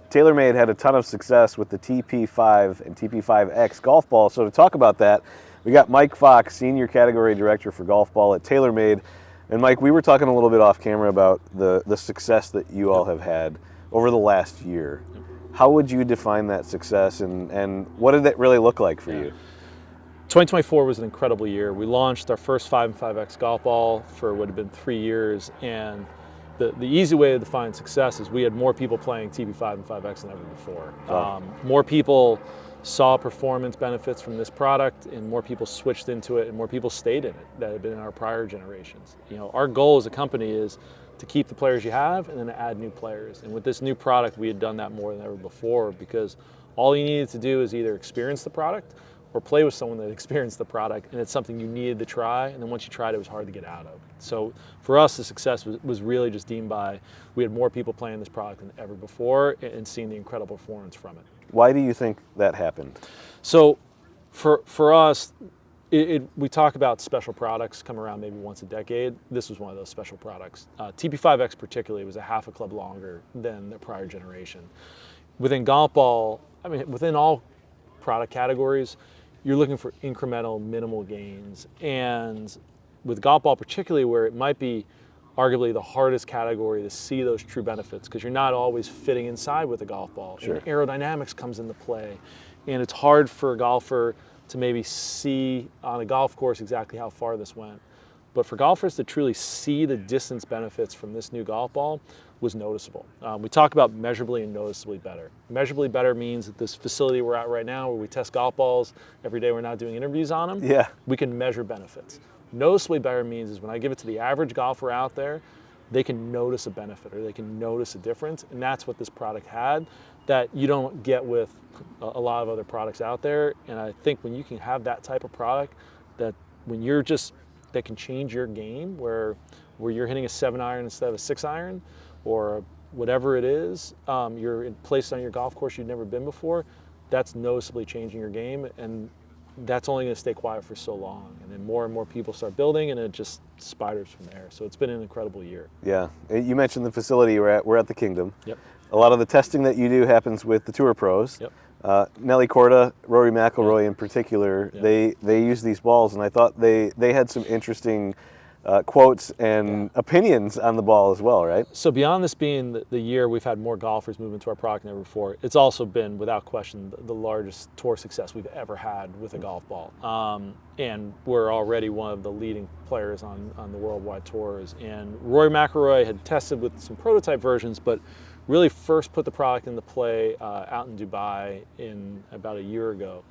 TaylorMade had a ton of success with the TP5 and TP5x golf ball. So to talk about that, we got Mike Fox, Senior Category Director for Golf Ball at TaylorMade. And Mike, we were talking a little bit off camera about the success that you all have had over the last year. How would you define that success, and what did it really look like for you? 2024 was an incredible year. We launched our first 5 and 5X golf ball for what had been 3 years, and the easy way to define success is we had more people playing TP5 and 5X than ever before. Wow. More people saw performance benefits from this product, and more people switched into it, and more people stayed in it that had been in our prior generations. You know, our goal as a company is to keep the players you have and then to add new players. And with this new product, we had done that more than ever before, because all you needed to do is either experience the product or play with someone that experienced the product, and it's something you needed to try, and then once you tried it was hard to get out of. So for us, the success was really just deemed by we had more people playing this product than ever before and seeing the incredible performance from it. Why do you think that happened? So for us, we talk about special products come around maybe once a decade. This was one of those special products. TP5X particularly was a half a club longer than the prior generation. Within golf ball, I mean, within all product categories, you're looking for incremental, minimal gains. And with golf ball particularly, where it might be arguably the hardest category to see those true benefits, because you're not always fitting inside with a golf ball. Sure. And aerodynamics comes into play. And it's hard for a golfer to maybe see on a golf course exactly how far this went. But for golfers to truly see the distance benefits from this new golf ball was noticeable. We talk about measurably and noticeably better. Measurably better means that this facility we're at right now, where we test golf balls every day, we're not doing interviews on them, Yeah. we can measure benefits. Noticeably better means is when I give it to the average golfer out there, they can notice a benefit or they can notice a difference, and that's what this product had that you don't get with a lot of other products out there. And I think when you can have that type of product, that when you're just, that can change your game, where you're hitting a 7-iron instead of a 6-iron, or whatever it is, you're in place on your golf course you've never been before, that's noticeably changing your game, and that's only going to stay quiet for so long. And then more and more people start building, and it just spiders from there. So it's been an incredible year. Yeah. You mentioned the facility we're at the Kingdom. Yep. A lot of the testing that you do happens with the Tour Pros. Yep. Nelly Korda, Rory McIlroy in particular, Yeah. they use these balls, and I thought they had some interesting quotes and opinions on the ball as well, right? So beyond this being the year we've had more golfers move into our product than ever before, it's also been, without question, the largest tour success we've ever had with a golf ball. And we're already one of the leading players on the worldwide tours. And Rory McIlroy had tested with some prototype versions, but really first put the product into play out in Dubai in about a year ago.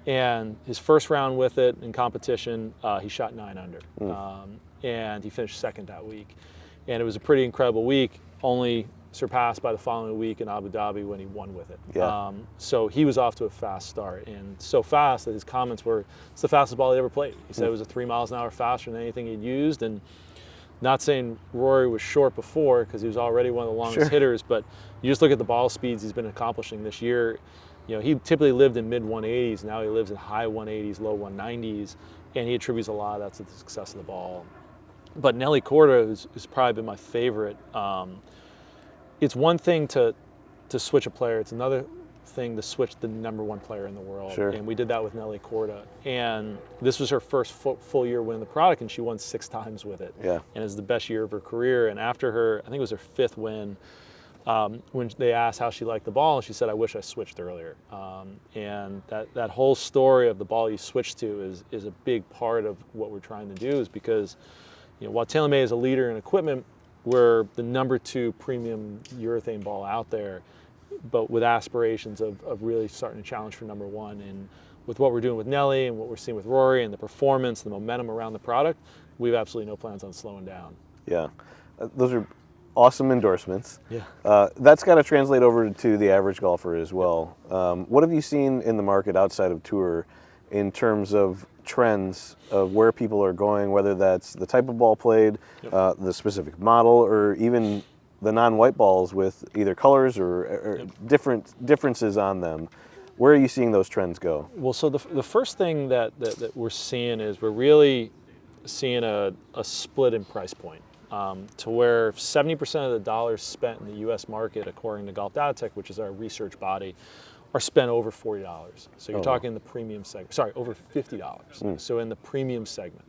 And his first round with it in competition, he shot 9 under. And he finished second that week. And it was a pretty incredible week, only surpassed by the following week in Abu Dhabi when he won with it. Yeah. So he was off to a fast start, and so fast that his comments were, it's the fastest ball he ever played. He said it was 3 miles an hour faster than anything he'd used. And not saying Rory was short before, because he was already one of the longest hitters, but you just look at the ball speeds he's been accomplishing this year. You know, he typically lived in mid 180s. Now he lives in high 180s, low 190s, and he attributes a lot of that to the success of the ball. But Nelly Korda has probably been my favorite. It's one thing to switch a player. It's another thing to switch the #1 player in the world. Sure. And we did that with Nelly Korda. And this was her first full year winning the product, and she won 6 times with it. Yeah. And it's the best year of her career. And after her, I think it was her 5th win, when they asked how she liked the ball, she said, "I wish I switched earlier." And that whole story of the ball you switch to is a big part of what we're trying to do, is because, you know, while TaylorMade is a leader in equipment, we're the #2 premium urethane ball out there, but with aspirations of really starting to challenge for #1. And with what we're doing with Nelly and what we're seeing with Rory and the performance, the momentum around the product, we have absolutely no plans on slowing down. Yeah. Those are awesome endorsements. Yeah. That's got to translate over to the average golfer as well. What have you seen in the market outside of Tour in terms of trends of where people are going, whether that's the type of ball played, the specific model, or even the non-white balls with either colors or differences on them? Where are you seeing those trends go? Well, so the first thing that we're seeing is we're really seeing a split in price point. to where 70% of the dollars spent in the U.S. market, according to Golf Data Tech, which is our research body, are spent over $40. So you're talking the premium segment. Sorry, over $50. So in the premium segment.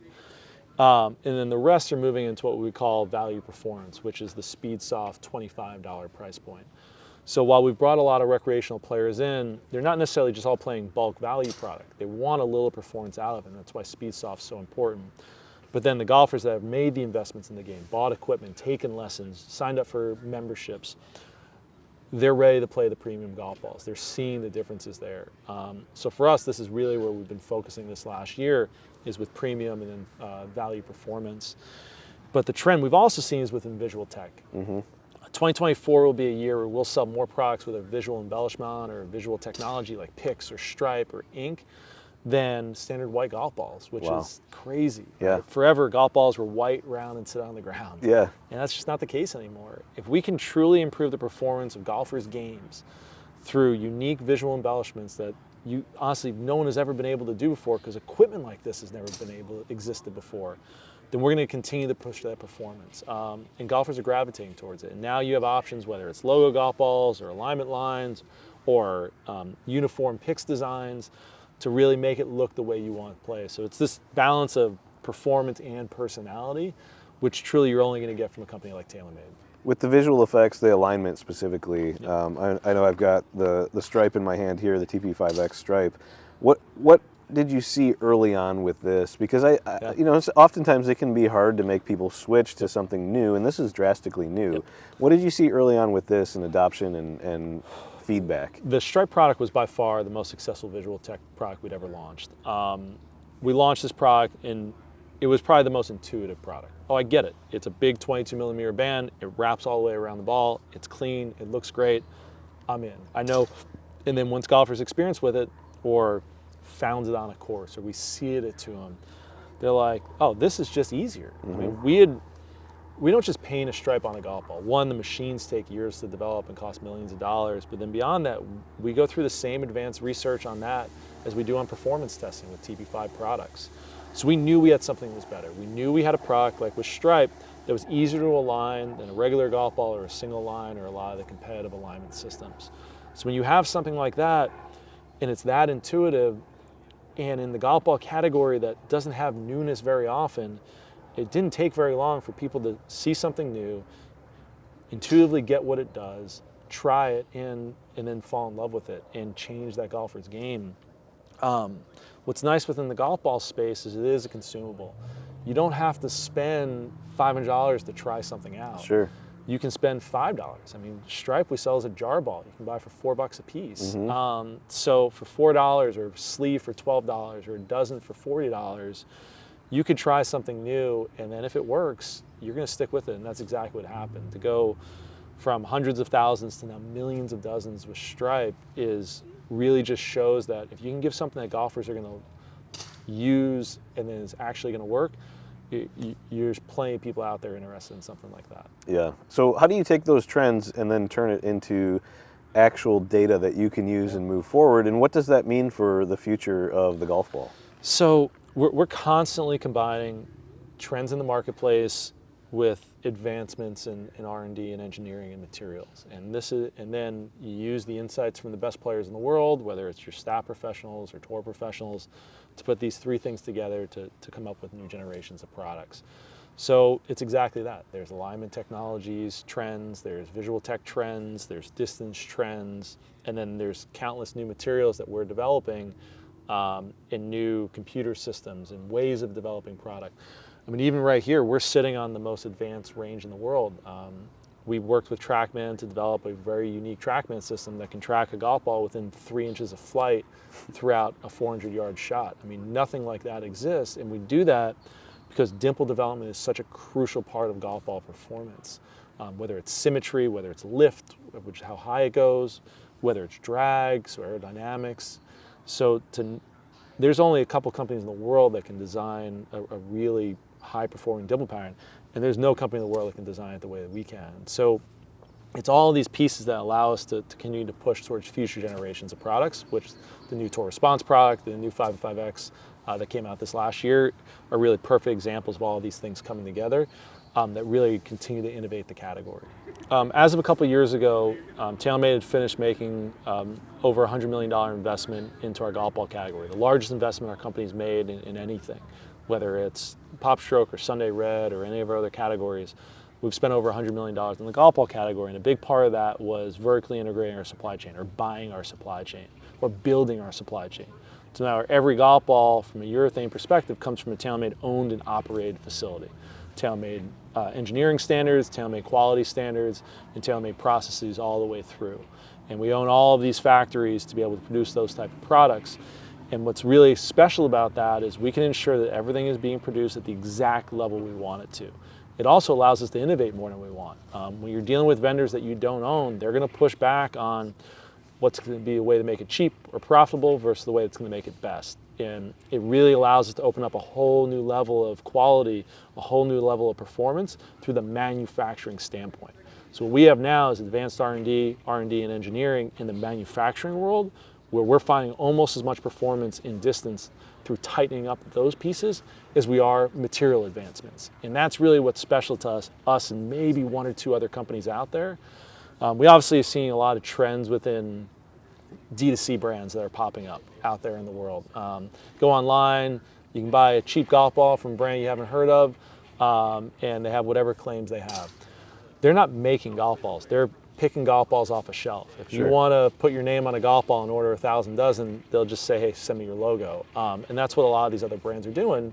And then the rest are moving into what we call value performance, which is the SpeedSoft $25 price point. So while we've brought a lot of recreational players in, they're not necessarily just all playing bulk value product. They want a little performance out of it, and that's why SpeedSoft's so important. But then the golfers that have made the investments in the game, bought equipment, taken lessons, signed up for memberships, they're ready to play the premium golf balls. They're seeing the differences there. So for us, this is really where we've been focusing this last year, is with premium and then value performance. But the trend we've also seen is within visual tech. 2024 will be a year where we'll sell more products with a visual embellishment or visual technology like Pix or Stripe or ink than standard white golf balls, which is crazy. Yeah. Right? Forever, golf balls were white, round, and sit on the ground. Yeah. And that's just not the case anymore. If we can truly improve the performance of golfers' games through unique visual embellishments that honestly no one has ever been able to do before, because equipment like this has never existed before, then we're going to continue to push that performance. And golfers are gravitating towards it. And now you have options, whether it's logo golf balls or alignment lines or uniform Pix designs, to really make it look the way you want to play. So it's this balance of performance and personality, which truly you're only going to get from a company like TaylorMade. With the visual effects, the alignment specifically, I know I've got the stripe in my hand here, the TP5x stripe. What did you see early on with this? Because you know, oftentimes it can be hard to make people switch to something new, and this is drastically new. What did you see early on with this and adoption and feedback? The Stripe product was by far the most successful visual tech product we'd ever launched. We launched this product and it was probably the most intuitive product. Oh, I get it. It's a big 22mm band. It wraps all the way around the ball. It's clean. It looks great. I'm in. I know. And then once golfers experience with it or found it on a course or we seed it to them, they're like, oh, this is just easier. I mean, we don't just paint a stripe on a golf ball. One, the machines take years to develop and cost millions of dollars. But then beyond that, we go through the same advanced research on that as we do on performance testing with TP5 products. So we knew we had something that was better. We knew we had a product like with Stripe that was easier to align than a regular golf ball or a single line or a lot of the competitive alignment systems. So when you have something like that and it's that intuitive, and in the golf ball category that doesn't have newness very often, it didn't take very long for people to see something new, intuitively get what it does, try it, and then fall in love with it and change that golfer's game. What's nice within the golf ball space is it is a consumable. You don't have to spend $500 to try something out. Sure. You can spend $5. I mean, Stripe we sell as a jar ball. You can buy for $4 a piece. So for $4 or sleeve for $12 or a dozen for $40, you could try something new, and then if it works, you're going to stick with it, and that's exactly what happened. To go from hundreds of thousands to now millions of dozens with Stripe really just shows that if you can give something that golfers are going to use and then is actually going to work, there's plenty of people out there interested in something like that. Yeah. So how do you take those trends and then turn it into actual data that you can use and move forward? And what does that mean for the future of the golf ball? So we're constantly combining trends in the marketplace with advancements in R&D and engineering and materials. And then you use the insights from the best players in the world, whether it's your staff professionals or tour professionals, to put these three things together to come up with new generations of products. So it's exactly that. There's alignment technologies, trends, there's visual tech trends, there's distance trends, and then there's countless new materials that we're developing in new computer systems and ways of developing product. I mean, even right here, we're sitting on the most advanced range in the world. We worked with TrackMan to develop a very unique TrackMan system that can track a golf ball within 3 inches of flight throughout a 400-yard shot. I mean, nothing like that exists, and we do that because dimple development is such a crucial part of golf ball performance. Whether it's symmetry, whether it's lift, how high it goes, whether it's drags or aerodynamics. So there's only a couple companies in the world that can design a really high-performing dimple pattern, and there's no company in the world that can design it the way that we can. So it's all these pieces that allow us to continue to push towards future generations of products, which the new Tour Response product, the new 5 and 5X that came out this last year are really perfect examples of all of these things coming together. that really continue to innovate the category. As of a couple years ago, TaylorMade had finished making over $100 million investment into our golf ball category, the largest investment our company's made in anything, whether it's Pop Stroke or Sunday Red or any of our other categories. We've spent over $100 million in the golf ball category, and a big part of that was vertically integrating our supply chain, or buying our supply chain, or building our supply chain. So now every golf ball, from a urethane perspective, comes from a TaylorMade owned and operated facility. TaylorMade engineering standards, TaylorMade quality standards, and TaylorMade processes all the way through. And we own all of these factories to be able to produce those type of products. And what's really special about that is we can ensure that everything is being produced at the exact level we want it to. It also allows us to innovate more than we want. When you're dealing with vendors that you don't own, they're going to push back on what's going to be a way to make it cheap or profitable versus the way it's going to make it best. And it really allows us to open up a whole new level of quality, a whole new level of performance through the manufacturing standpoint. So what we have now is advanced R&D and engineering in the manufacturing world, where we're finding almost as much performance in distance through tightening up those pieces as we are material advancements. And that's really what's special to us and maybe one or two other companies out there. We obviously are seeing a lot of trends within D2C brands that are popping up out there in the world. Go online, you can buy a cheap golf ball from a brand you haven't heard of, and they have whatever claims they have. They're not making golf balls. They're picking golf balls off a shelf. If you want to put your name on a golf ball and order 1,000 dozen, they'll just say, hey, send me your logo. And that's what a lot of these other brands are doing.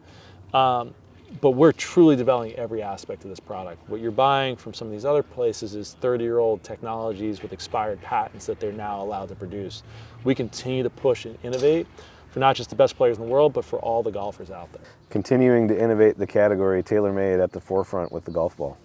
But we're truly developing every aspect of this product. What you're buying from some of these other places is 30-year-old technologies with expired patents that they're now allowed to produce. We continue to push and innovate for not just the best players in the world, but for all the golfers out there. Continuing to innovate the category, TaylorMade at the forefront with the golf ball.